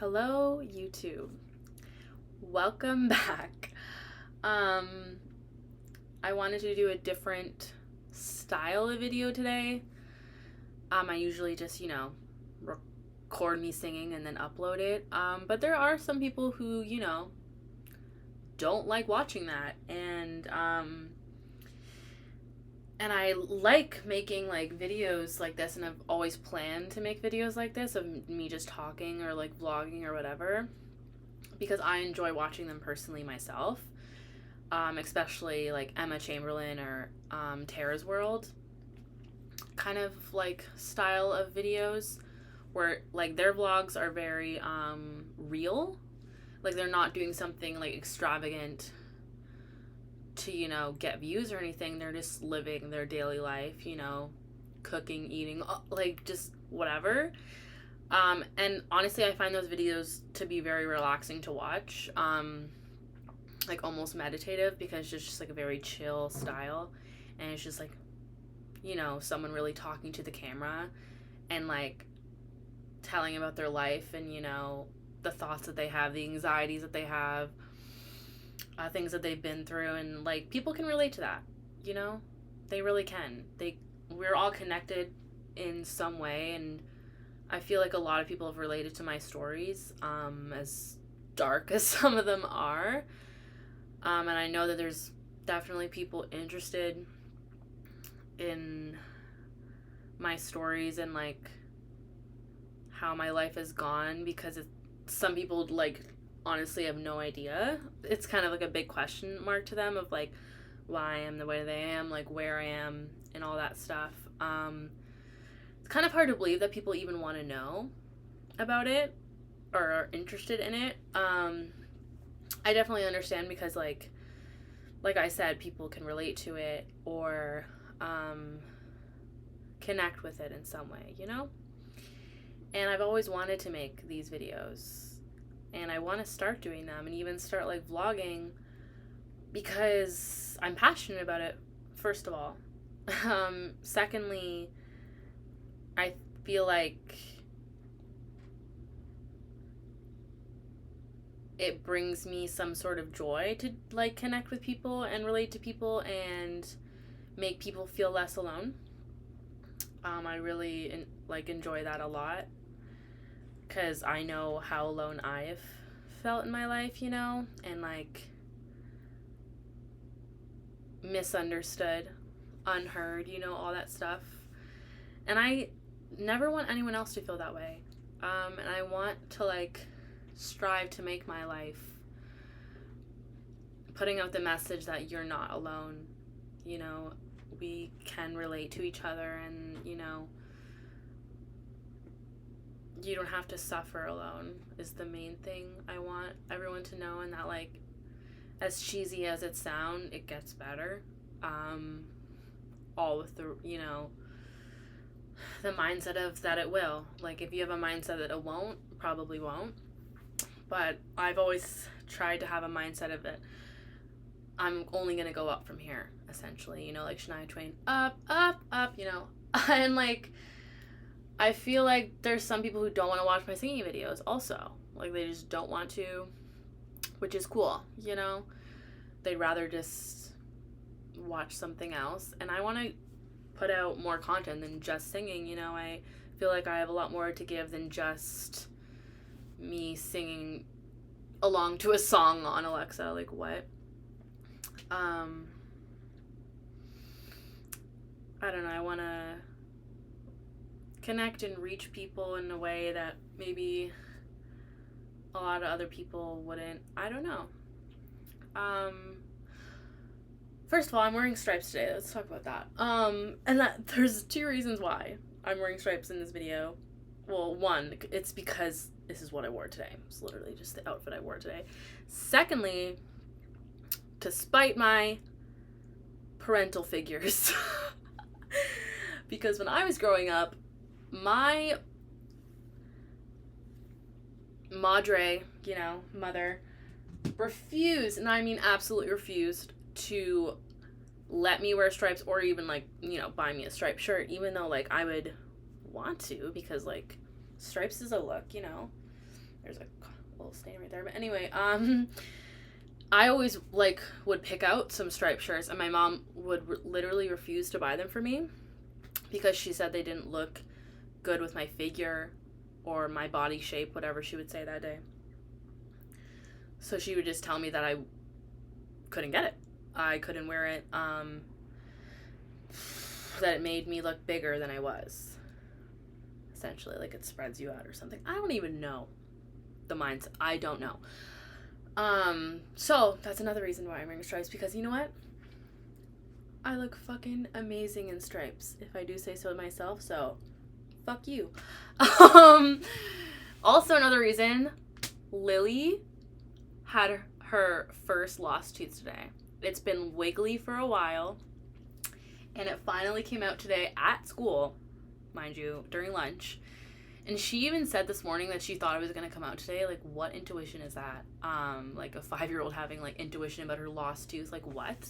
Hello, YouTube. Welcome back. I wanted to do a different style of video today. I usually just, record me singing and then upload it. But there are some people who, don't like watching that. And I like making like videos like this, and I've always planned to make videos like this of me just talking or like vlogging or whatever, because I enjoy watching them personally myself, especially like Emma Chamberlain or Tara's World kind of like style of videos where like their vlogs are very real, like they're not doing something like extravagant to get views or anything. They're just living their daily life, cooking, eating, like just whatever. And honestly, I find those videos to be very relaxing to watch, like almost meditative, because it's just like a very chill style, and it's just like someone really talking to the camera and like telling about their life, and the thoughts that they have, the anxieties that they have, things that they've been through, and like people can relate to that. They really can. We're all connected in some way, and I feel like a lot of people have related to my stories, as dark as some of them are. And I know that there's definitely people interested in my stories and like how my life has gone, because some people like honestly have no idea. It's kind of like a big question mark to them of like why I am the way that I am, like where I am and all that stuff. It's kind of hard to believe that people even want to know about it or are interested in it. I definitely understand, because like I said, people can relate to it or connect with it in some way, And I've always wanted to make these videos, and I want to start doing them and even start like vlogging, because I'm passionate about it, first of all. Secondly, I feel like it brings me some sort of joy to like connect with people and relate to people and make people feel less alone. I really enjoy that a lot, because I know how alone I've felt in my life, and like misunderstood, unheard, all that stuff. And I never want anyone else to feel that way. And I want to like strive to make my life putting out the message that you're not alone. We can relate to each other, and you don't have to suffer alone is the main thing I want everyone to know. And that, like, as cheesy as it sounds, it gets better. All with the mindset of that it will. Like, if you have a mindset that it won't, probably won't. But I've always tried to have a mindset of it. I'm only gonna go up from here, essentially. Like Shania Twain, up, up, up. And like, I feel like there's some people who don't want to watch my singing videos also. Like, they just don't want to, which is cool, They'd rather just watch something else. And I want to put out more content than just singing, I feel like I have a lot more to give than just me singing along to a song on Alexa. Like, what? I don't know, I want to connect and reach people in a way that maybe a lot of other people wouldn't. I don't know. First of all, I'm wearing stripes today. Let's talk about that. And that there's two reasons why I'm wearing stripes in this video. Well, one, it's because this is what I wore today. It's literally just the outfit I wore today. Secondly, to spite my parental figures. Because when I was growing up, my madre, mother, refused, and I mean absolutely refused, to let me wear stripes or even like, buy me a striped shirt, even though like I would want to, because like stripes is a look, there's a staying right there. But anyway, I always, like, would pick out some striped shirts, and my mom would literally refuse to buy them for me because she said they didn't look good with my figure or my body shape, whatever she would say that day. So she would just tell me that I couldn't get it. I couldn't wear it, that it made me look bigger than I was. Essentially, like it spreads you out or something. I don't even know the mindset. I don't know. So that's another reason why I'm wearing stripes, because you know what? I look fucking amazing in stripes, if I do say so myself, so fuck you. Also another reason, Lily had her first lost tooth today. It's been wiggly for a while, and it finally came out today at school, mind you, during lunch. And she even said this morning that she thought it was going to come out today. Like, what intuition is that? Like a 5-year-old having, like, intuition about her lost tooth. Like, what?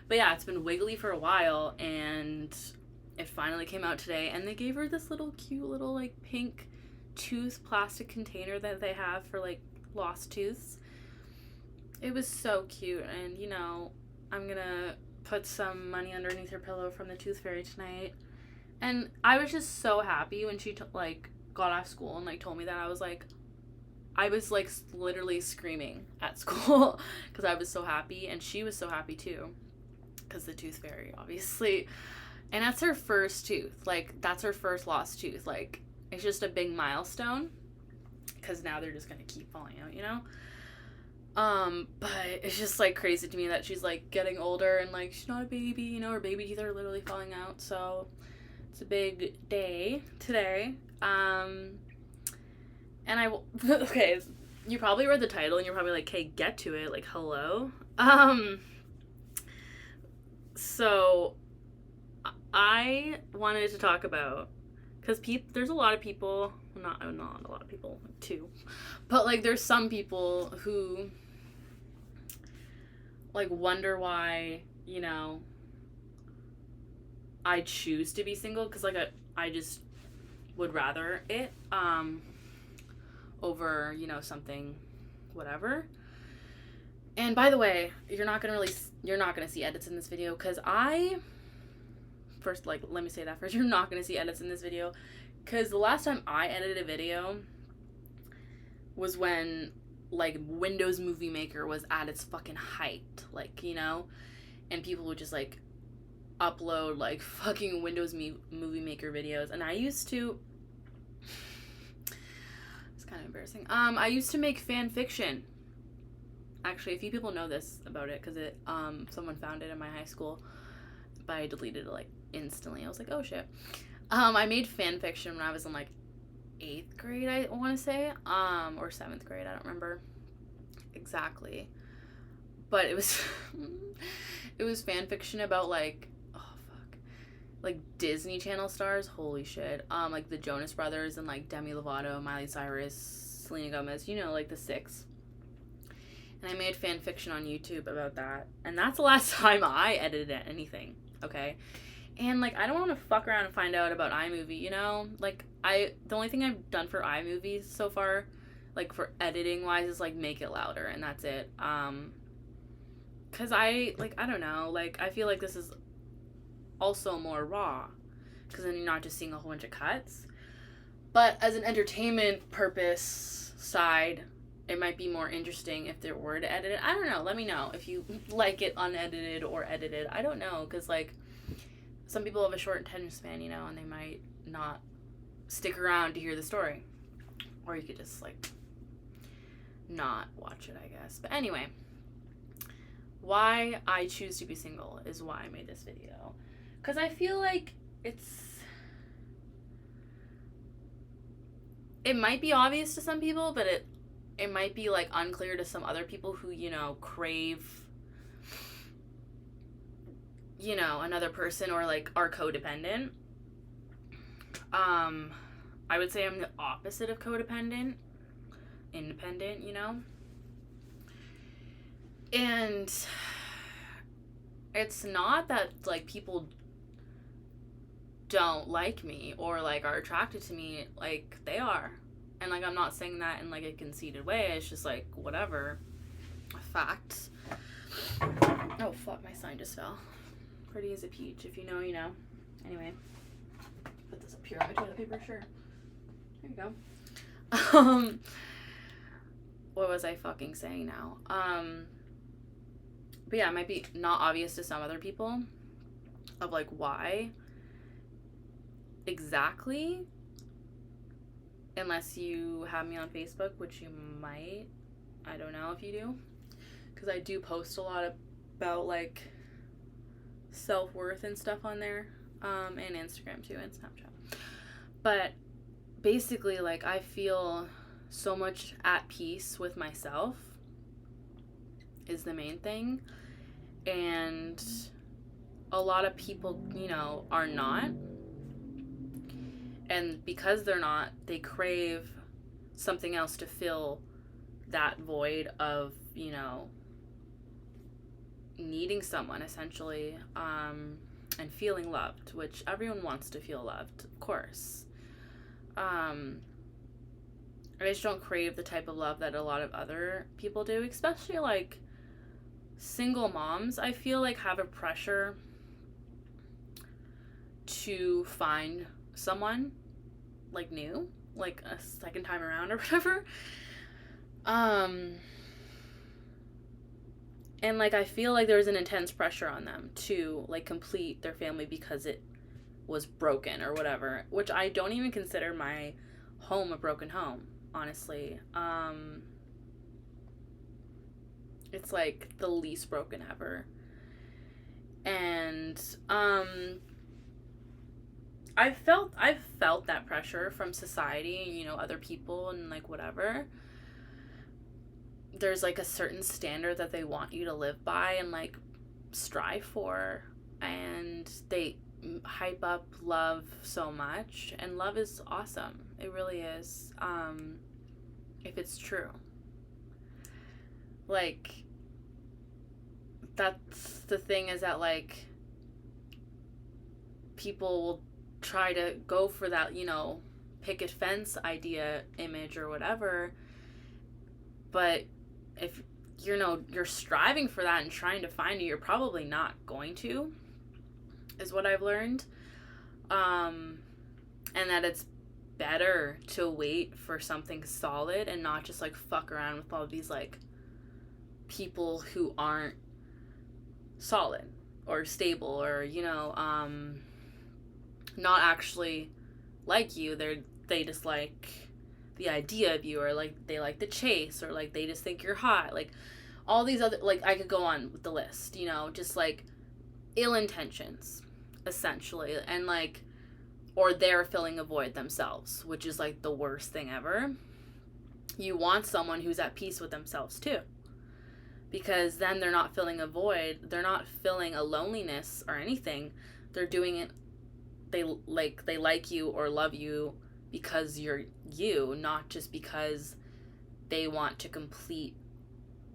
But yeah, it's been wiggly for a while, and it finally came out today. And they gave her this little cute little, like, pink tooth plastic container that they have for, like, lost tooths. It was so cute. And, you know, I'm going to put some money underneath her pillow from the Tooth Fairy tonight. And I was just so happy when she, got off school and, like, told me that. I was, like, literally screaming at school because I was so happy. And she was so happy, too, because the Tooth Fairy, obviously. And that's her first tooth. Like, that's her first lost tooth. Like, it's just a big milestone because now they're just going to keep falling out, you know? But it's just, like, crazy to me that she's, like, getting older and, like, she's not a baby, you know? Her baby teeth are literally falling out, so it's a big day today. And okay, you probably read the title and you're probably like, hey, get to it, like, hello. So I wanted to talk about, because there's a lot of people, not a lot of people, too, but, like, there's some people who, like, wonder why, you know, I choose to be single, because, like, I just would rather it, over, you know, something, whatever. And by the way, you're not gonna see edits in this video, because let me say that first, you're not gonna see edits in this video, because the last time I edited a video was when, like, Windows Movie Maker was at its fucking height, like, you know, and people would just, like, upload, like, fucking Windows Movie Maker videos, and I used to, it's kind of embarrassing, I used to make fan fiction. Actually, a few people know this about it, because someone found it in my high school, but I deleted it, like, instantly. I was like, oh, shit. I made fan fiction when I was in, like, 8th grade, I want to say, or 7th grade, I don't remember exactly, but it was, it was fan fiction about, like, like, Disney Channel stars, holy shit, like, the Jonas Brothers, and, like, Demi Lovato, Miley Cyrus, Selena Gomez, you know, like, the 6. And I made fan fiction on YouTube about that, and that's the last time I edited anything, okay? And, like, I don't want to fuck around and find out about iMovie, you know? Like, the only thing I've done for iMovie so far, like, for editing-wise, is, like, make it louder, and that's it. Because I don't know, like, I feel like this is also more raw, because then you're not just seeing a whole bunch of cuts. But as an entertainment purpose side, it might be more interesting if there were to edit it. I don't know. Let me know if you like it unedited or edited. I don't know, because, like, some people have a short attention span, you know, and they might not stick around to hear the story. Or you could just, like, not watch it, I guess. But anyway, why I choose to be single is why I made this video. Because I feel like it might be obvious to some people, but it might be, like, unclear to some other people who, you know, crave, you know, another person, or, like, are codependent. I would say I'm the opposite of codependent. Independent, you know? And it's not that, like, people don't like me or, like, are attracted to me. Like, they are. And, like, I'm not saying that in, like, a conceited way. It's just, like, whatever. Fact. Oh, fuck, my sign just fell. Pretty as a peach. If you know, you know. Anyway. Put this up here on my toilet paper, sure. There you go. What was I fucking saying now? But yeah, it might be not obvious to some other people of, like, why exactly, unless you have me on Facebook, which you might. I don't know if you do, because I do post a lot about, like, self-worth and stuff on there, and Instagram too, and Snapchat. But basically, like, I feel so much at peace with myself is the main thing, and a lot of people, you know, are not, and because they're not, they crave something else to fill that void of, you know, needing someone, essentially, and feeling loved, which everyone wants to feel loved, of course. I just don't crave the type of love that a lot of other people do, especially, like, single moms, I feel like, have a pressure to find someone, like, new, like, a second time around or whatever. And, like, I feel like there's an intense pressure on them to, like, complete their family because it was broken or whatever, which I don't even consider my home a broken home, honestly. It's, like, the least broken ever. And, I've felt that pressure from society, you know, other people and, like, whatever. There's, like, a certain standard that they want you to live by and, like, strive for, and they hype up love so much, and love is awesome. It really is, if it's true. Like, that's the thing, is that, like, people will try to go for that, you know, picket fence idea, image, or whatever, but if, you know, you're striving for that and trying to find it, you're probably not going to, is what I've learned. And that it's better to wait for something solid and not just, like, fuck around with all these, like, people who aren't solid or stable, or, you know, not actually like you. They just like the idea of you, or, like, they like the chase, or, like, they just think you're hot, like, all these other, like, I could go on with the list, you know, just, like, ill intentions, essentially, and, like, or they're filling a void themselves, which is, like, the worst thing ever. You want someone who's at peace with themselves too, because then they're not filling a void, they're not filling a loneliness or anything. They're doing it, they like you or love you because you're you, not just because they want to complete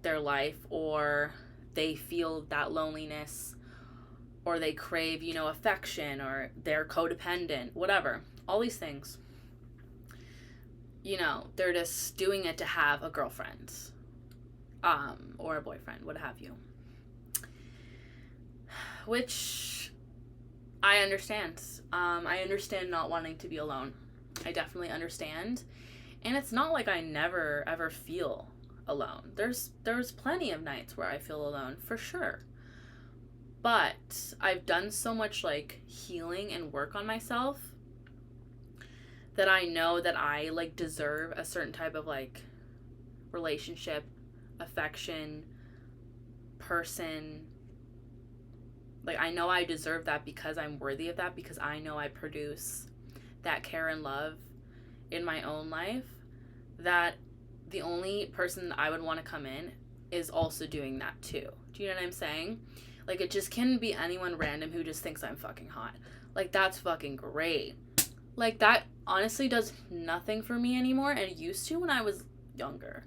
their life, or they feel that loneliness, or they crave, you know, affection, or they're codependent, whatever. All these things. You know, they're just doing it to have a girlfriend, or a boyfriend, what have you. Which I understand. I understand not wanting to be alone. I definitely understand. And it's not like I never ever feel alone. There's plenty of nights where I feel alone, for sure. But I've done so much, like, healing and work on myself that I know that I, like, deserve a certain type of, like, relationship, affection, person. Like, I know I deserve that because I'm worthy of that, because I know I produce that care and love in my own life, that the only person that I would want to come in is also doing that too. Do you know what I'm saying? Like, it just can be anyone random who just thinks I'm fucking hot. Like, that's fucking great. Like, that honestly does nothing for me anymore, and it used to when I was younger.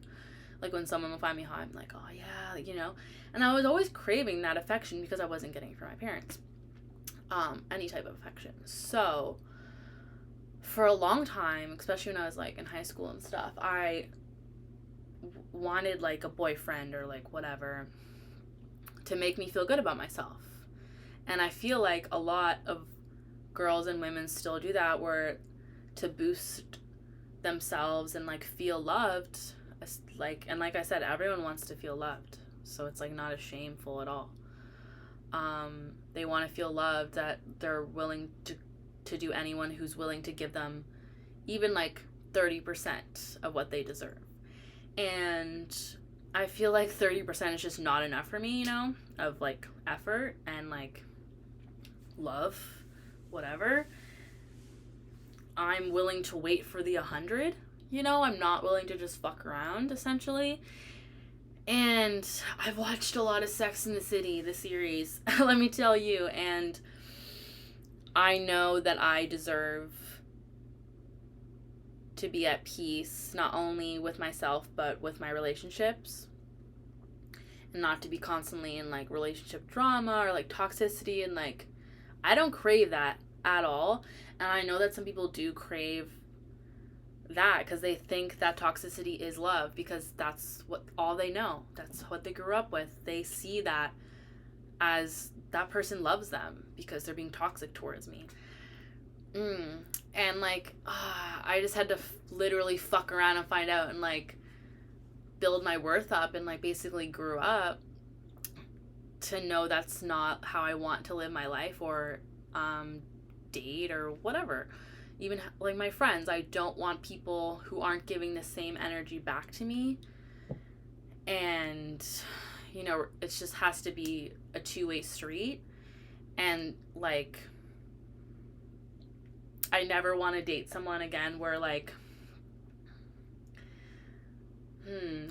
Like, when someone would find me hot, I'm like, oh yeah, you know? And I was always craving that affection because I wasn't getting it from my parents. Any type of affection. So, for a long time, especially when I was like in high school and stuff, I wanted like a boyfriend or like whatever to make me feel good about myself. And I feel like a lot of girls and women still do that, where to boost themselves and like feel loved, like, and like I said, everyone wants to feel loved, so it's like not as shameful at all. They want to feel loved, that they're willing to do anyone who's willing to give them even like 30% of what they deserve. And I feel like 30% is just not enough for me, you know, of like effort and like love, whatever. I'm willing to wait for the 100, you know, I'm not willing to just fuck around, essentially. And I've watched a lot of Sex and the City, the series, let me tell you, and I know that I deserve to be at peace, not only with myself, but with my relationships, and not to be constantly in like relationship drama or like toxicity. And like, I don't crave that at all. And I know that some people do crave that because they think that toxicity is love, because that's what all they know, that's what they grew up with. They see that as that person loves them because they're being toxic towards me. And like, I just had to literally fuck around and find out and like build my worth up, and like basically grew up to know that's not how I want to live my life, or date or whatever. Even like my friends, I don't want people who aren't giving the same energy back to me. And you know, it just has to be a two-way street. And like, I never want to date someone again where like,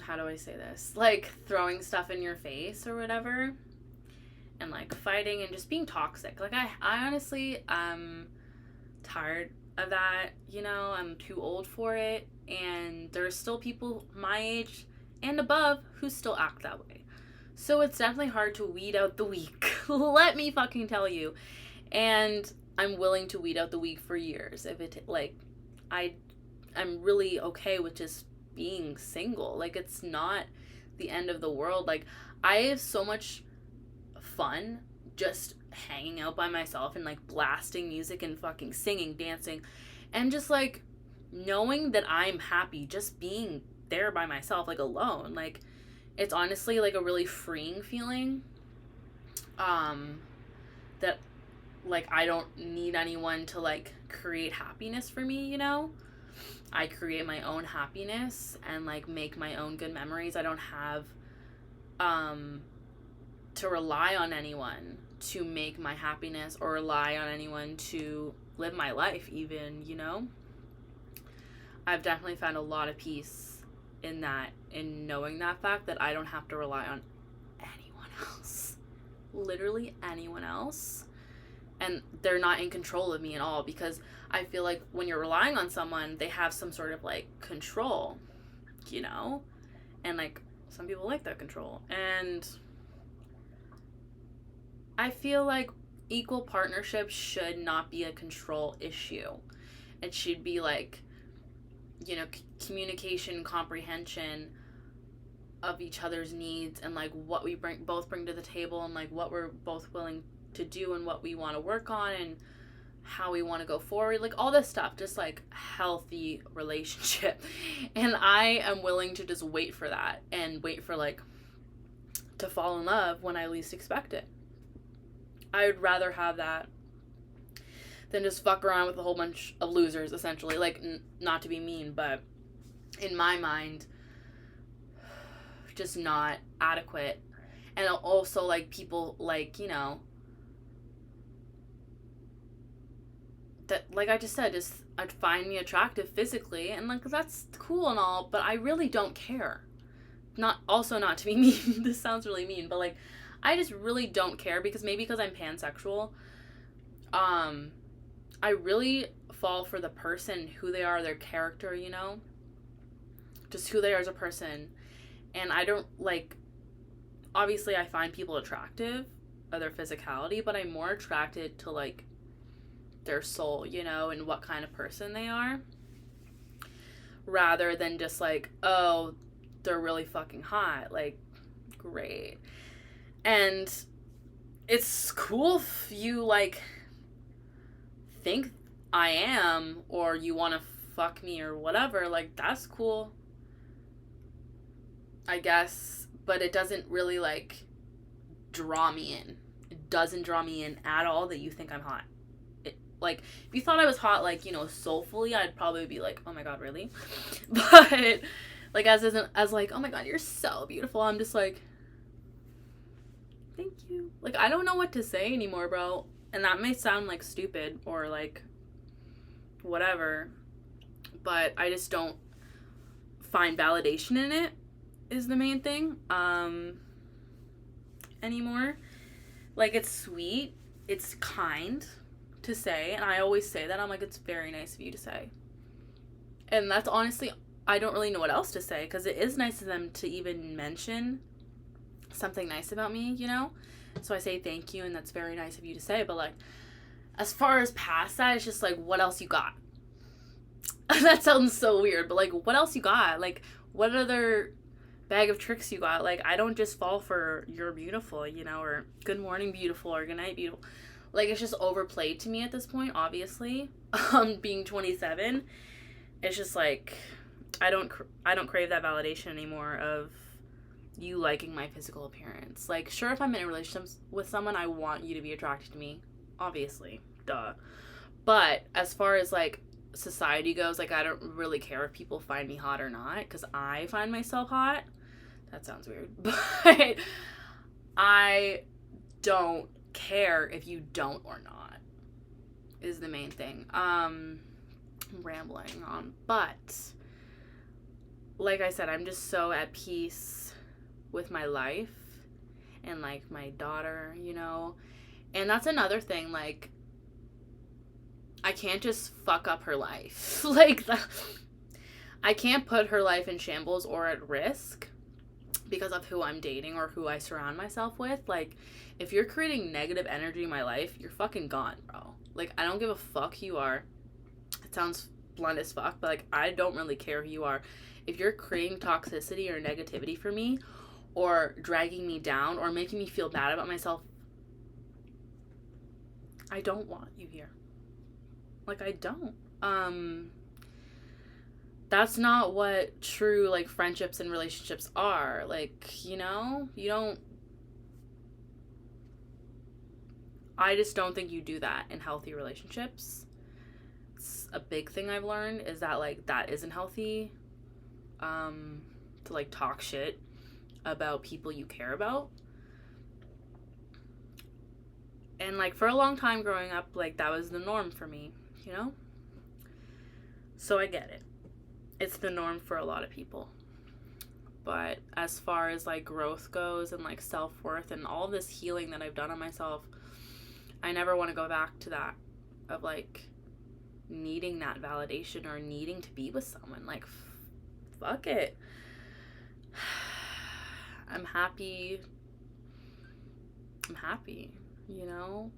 how do I say this? Like throwing stuff in your face or whatever, and like fighting and just being toxic. Like I honestly, I'm tired of that, you know. I'm too old for it, and there's still people my age and above who still act that way. So it's definitely hard to weed out the weak. Let me fucking tell you. And I'm willing to weed out the weak for years. If it like, I'm really okay with just being single. Like, it's not the end of the world. Like, I have so much fun just hanging out by myself and like blasting music and fucking singing, dancing, and just like knowing that I'm happy just being there by myself, like alone. Like, it's honestly like a really freeing feeling. That like I don't need anyone to like create happiness for me, you know? I create my own happiness and like make my own good memories. I don't have to rely on anyone to make my happiness, or rely on anyone to live my life even, you know? I've definitely found a lot of peace in that, in knowing that fact that I don't have to rely on anyone else. Literally anyone else. And they're not in control of me at all, because I feel like when you're relying on someone, they have some sort of like control, you know? And like some people like that control. And I feel like equal partnership should not be a control issue. It should be like, you know, communication, comprehension of each other's needs, and like what we both bring to the table, and like what we're both willing to do, and what we want to work on, and how we want to go forward, like all this stuff, just like healthy relationship. And I am willing to just wait for that, and wait for like to fall in love when I least expect it. I would rather have that than just fuck around with a whole bunch of losers, essentially. Like, not to be mean, but in my mind, just not adequate. And also, like, people, like, you know, that, like I just said, just find me attractive physically, and like, that's cool and all, but I really don't care. Not to be mean, this sounds really mean, but like, I just really don't care, because maybe because I'm pansexual, I really fall for the person, who they are, their character, you know? Just who they are as a person. And I don't, like, obviously I find people attractive, or their physicality, but I'm more attracted to, like, their soul, you know, and what kind of person they are, rather than just like, oh, they're really fucking hot. Like, great. And it's cool if you like think I am, or you want to fuck me or whatever. Like, that's cool, I guess, but it doesn't really like draw me in. It doesn't draw me in at all that you think I'm hot. Like, if you thought I was hot, like, you know, soulfully, I'd probably be like, oh my god, really? But like, as like, oh my god, you're so beautiful, I'm just like, thank you. Like, I don't know what to say anymore, bro. And that may sound like stupid or like whatever, but I just don't find validation in it, is the main thing, anymore. Like, it's sweet, it's kind to say, and I always say that. I'm like, it's very nice of you to say. And that's honestly, I don't really know what else to say, because it is nice of them to even mention something nice about me, you know? So I say thank you, and that's very nice of you to say, but like, as far as past that, it's just like, what else you got? That sounds so weird, but like, what else you got? Like, what other bag of tricks you got? Like, I don't just fall for you're beautiful, you know, or good morning beautiful, or good night beautiful. Like, it's just overplayed to me at this point, obviously. Being 27, it's just like, I don't crave that validation anymore of you liking my physical appearance. Like, sure, if I'm in a relationship with someone, I want you to be attracted to me, obviously, duh. But as far as like society goes, like, I don't really care if people find me hot or not, because I find myself hot. That sounds weird, but I don't care if you don't or not, is the main thing. I'm rambling on, but like I said, I'm just so at peace with my life and like my daughter, you know. And that's another thing, like, I can't just fuck up her life. Like, I can't put her life in shambles or at risk because of who I'm dating or who I surround myself with. Like, if you're creating negative energy in my life, you're fucking gone, bro. Like, I don't give a fuck who you are. It sounds blunt as fuck, but like, I don't really care who you are. If you're creating toxicity or negativity for me, or dragging me down, or making me feel bad about myself, I don't want you here. Like, I don't. That's not what true, like, friendships and relationships are. Like, you know, you don't, I just don't think you do that in healthy relationships. It's a big thing I've learned, is that, like, that isn't healthy, to, like, talk shit about people you care about. And, like, for a long time growing up, like, that was the norm for me, you know? So I get it. It's the norm for a lot of people. But as far as like growth goes and like self-worth and all this healing that I've done on myself, I never want to go back to that, of like needing that validation or needing to be with someone. Like, fuck it. I'm happy, you know?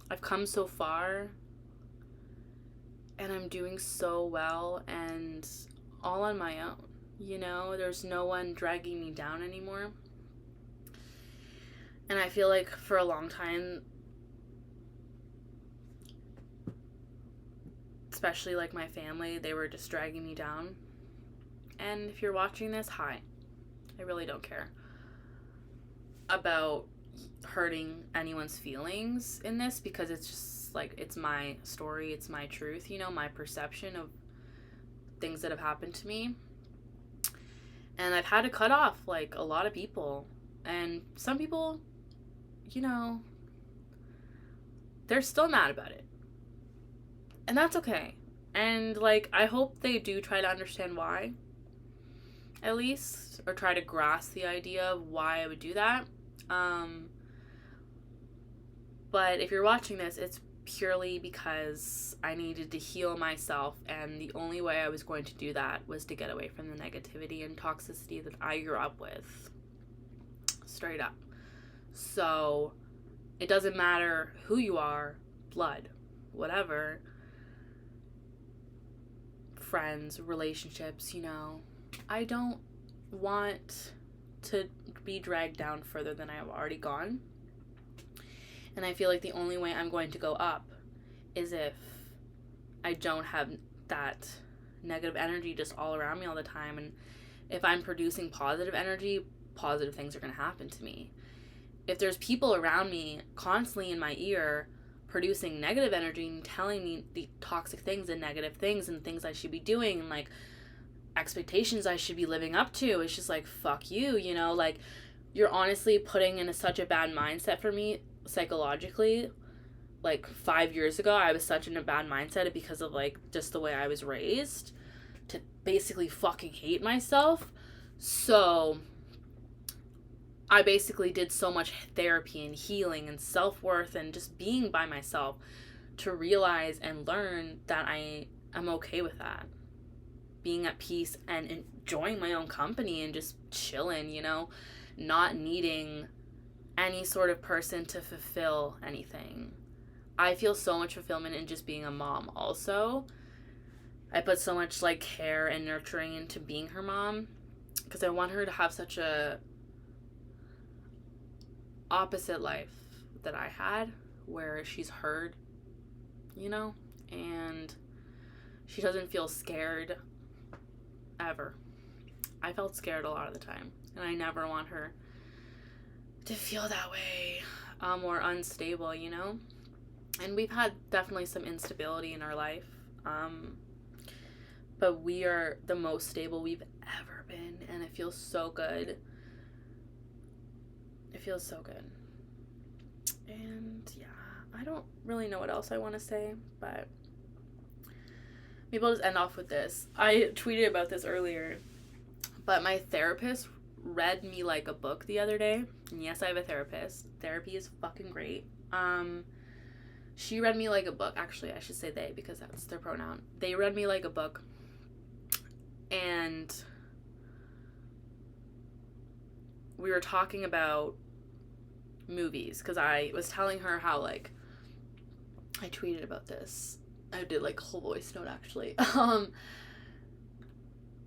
I've come so far, and I'm doing so well, and all on my own, you know? There's no one dragging me down anymore. And I feel like for a long time, especially like my family, they were just dragging me down. And if you're watching this, hi. I really don't care about hurting anyone's feelings in this, because it's just like, it's my story, it's my truth, you know, my perception of things that have happened to me. And I've had to cut off like a lot of people, and some people, you know, they're still mad about it, and that's okay. And like, I hope they do try to understand why, at least, or try to grasp the idea of why I would do that. But if you're watching this, it's purely because I needed to heal myself, and the only way I was going to do that was to get away from the negativity and toxicity that I grew up with. Straight up. So it doesn't matter who you are, blood, whatever, friends, relationships, I don't want to be dragged down further than I have already gone. And I feel like the only way I'm going to go up is if I don't have that negative energy just all around me all the time. And if I'm producing positive energy, positive things are going to happen to me. If there's people around me constantly in my ear producing negative energy and telling me the toxic things and negative things and things I should be doing and like expectations I should be living up to, it's just like, fuck you, like you're honestly putting in such a bad mindset for me psychologically. Like 5 years ago, I was such in a bad mindset because of like just the way I was raised to basically fucking hate myself. So I basically did so much therapy and healing and self-worth and just being by myself to realize and learn that I am okay with that. Being at peace and enjoying my own company and just chilling, not needing any sort of person to fulfill anything. I feel so much fulfillment in just being a mom also. I put so much like care and nurturing into being her mom because I want her to have such a opposite life that I had, where she's heard, and she doesn't feel scared ever. I felt scared a lot of the time, and I never want her to feel that way, or unstable, and we've had definitely some instability in our life, but we are the most stable we've ever been, and it feels so good. It feels so good. And yeah, I don't really know what else I want to say, but maybe I'll just end off with this. I tweeted about this earlier, but my therapist read me like a book the other day. And yes, I have a therapist. Therapy is fucking great. She read me like a book. Actually, I should say they, because that's their pronoun. They read me like a book. And we were talking about movies, because I was telling her how, like, I tweeted about this. I did, like, a whole voice note, actually.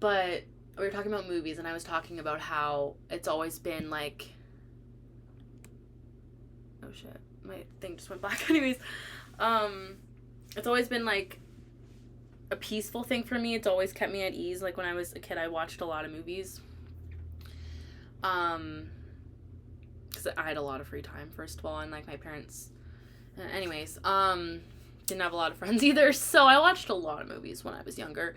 But we were talking about movies, and I was talking about how it's always been, like... Oh, shit. My thing just went black. Anyways, it's always been, like, a peaceful thing for me. It's always kept me at ease. Like, when I was a kid, I watched a lot of movies. Because I had a lot of free time, first of all, and, like, my parents... Anyways, didn't have a lot of friends either, so I watched a lot of movies when I was younger,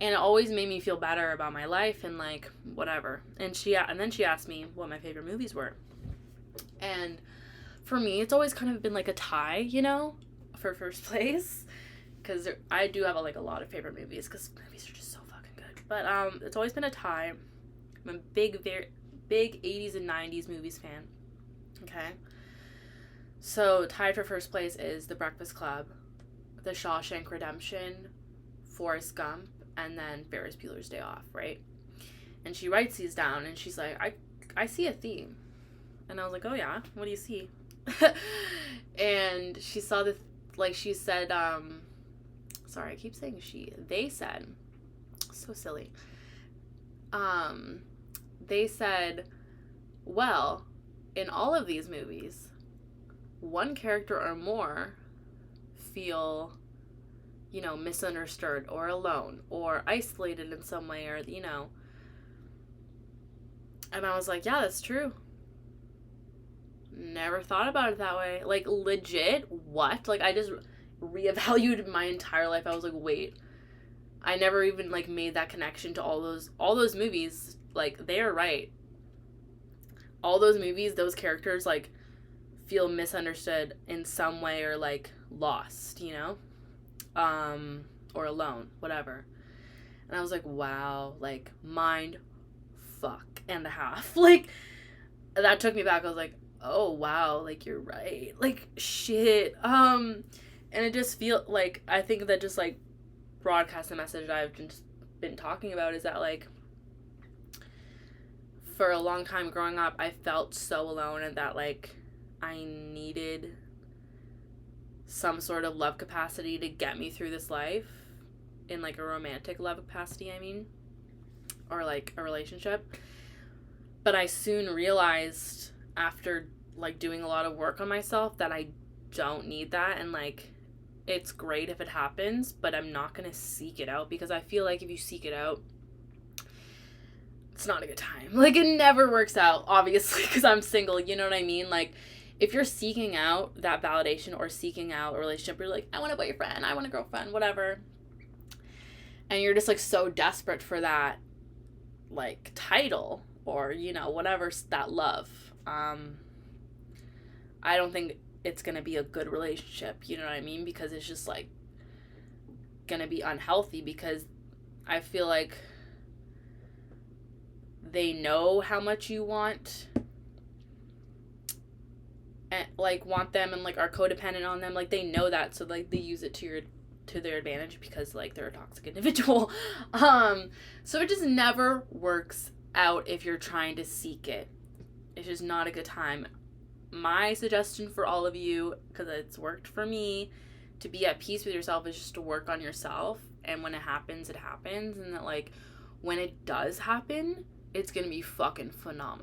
and it always made me feel better about my life and, like, whatever. And then she asked me what my favorite movies were. And for me, it's always kind of been, like, a tie, for first place, because I do have, a lot of favorite movies, because movies are just so fucking good. But, it's always been a tie. I'm a big 80s and 90s movies fan. Okay? So, tied for first place is The Breakfast Club, The Shawshank Redemption, Forrest Gump, and then Ferris Bueller's Day Off, right? And she writes these down, and she's like, I see a theme. And I was like, oh yeah, what do you see? And she saw she said, sorry, I keep saying they said, so silly. They said, well, in all of these movies, one character or more feel, misunderstood or alone or isolated in some way, or, and I was like, yeah, that's true. Never thought about it that way. Like, legit, what? Like, I just reevaluated my entire life. I was like, wait, I never even, like, made that connection to all those movies. Like, they are right. All those movies, those characters, like, feel misunderstood in some way, or, like, lost, or alone, whatever. And I was like, wow, like, mind fuck and a half. Like, that took me back. I was like, oh wow, like, you're right, like, shit. And it just feel like, I think that just, like, broadcast the message that I've just been talking about, is that, like, for a long time growing up, I felt so alone, and that, like, I needed some sort of love capacity to get me through this life, in like a romantic love capacity, I mean, or like a relationship. But I soon realized after like doing a lot of work on myself that I don't need that, and like it's great if it happens, but I'm not going to seek it out, because I feel like if you seek it out, it's not a good time. Like, it never works out, obviously, because I'm single, you know what I mean? Like, if you're seeking out that validation or seeking out a relationship, you're like, I want a boyfriend, I want a girlfriend, whatever, and you're just like so desperate for that like title or, you know, whatever, that love, I don't think it's gonna be a good relationship, you know what I mean? Because it's just like gonna be unhealthy, because I feel like they know how much you want, and like want them, and like are codependent on them. Like, they know that, so like they use it to their advantage, because like they're a toxic individual. So it just never works out if you're trying to seek it. It's just not a good time. My suggestion for all of you, because it's worked for me, to be at peace with yourself, is just to work on yourself. And when it happens, it happens. And that, like, when it does happen, it's gonna be fucking phenomenal.